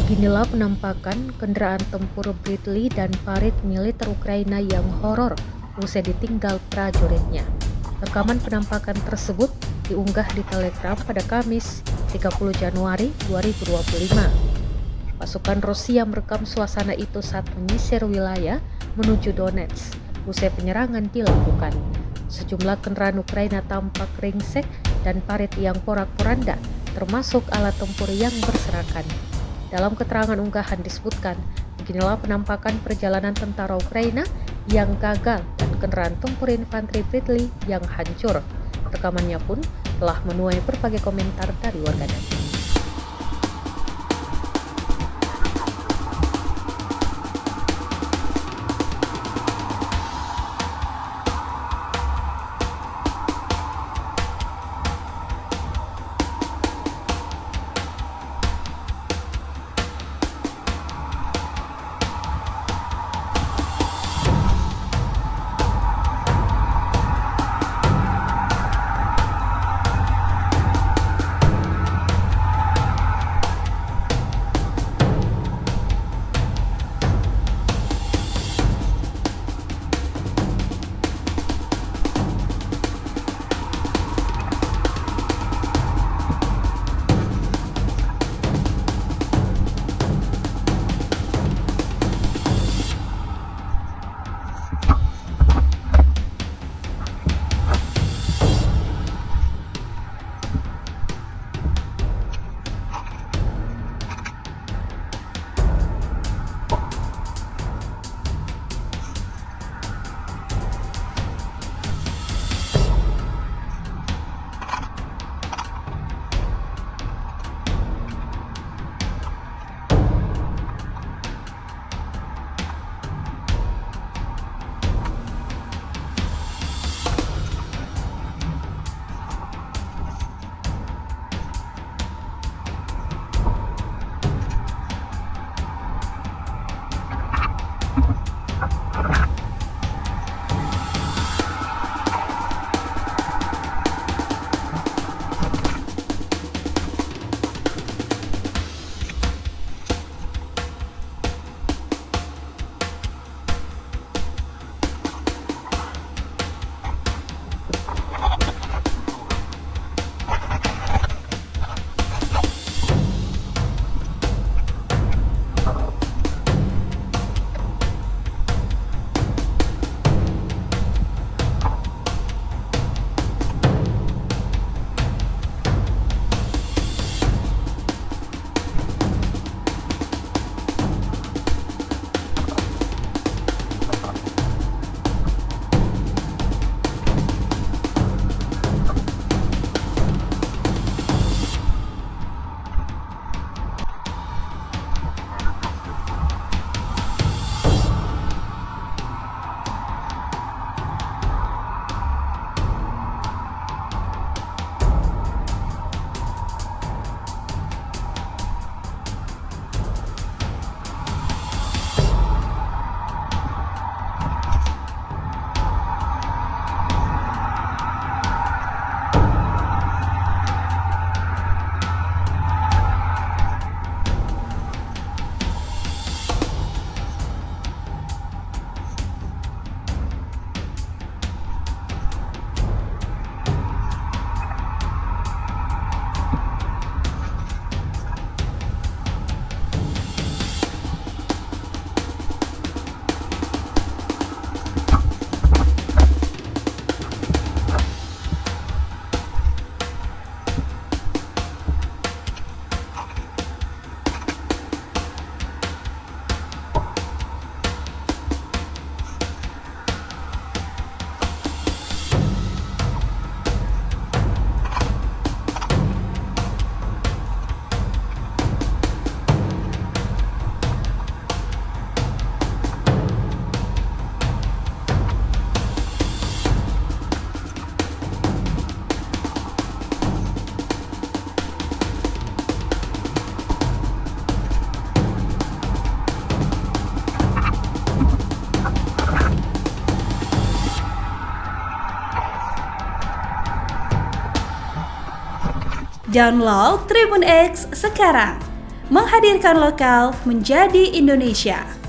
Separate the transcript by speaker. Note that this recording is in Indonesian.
Speaker 1: Beginilah penampakan kendaraan tempur Bradley dan parit militer Ukraina yang horor usai ditinggal prajuritnya. Rekaman penampakan tersebut diunggah di Telegram pada Kamis 30 Januari 2025. Pasukan Rusia merekam suasana itu saat menyisir wilayah menuju Donetsk usai penyerangan dilakukan. Sejumlah kendaraan Ukraina tampak ringsek dan parit yang porak-poranda, termasuk alat tempur yang berserakan. Dalam keterangan unggahan disebutkan, beginilah penampakan perjalanan tentara Ukraina yang gagal dan kendaraan tempur infanteri Bradley yang hancur. Rekamannya pun telah menuai berbagai komentar dari warganet.
Speaker 2: Download Tribun X sekarang, menghadirkan lokal menjadi Indonesia.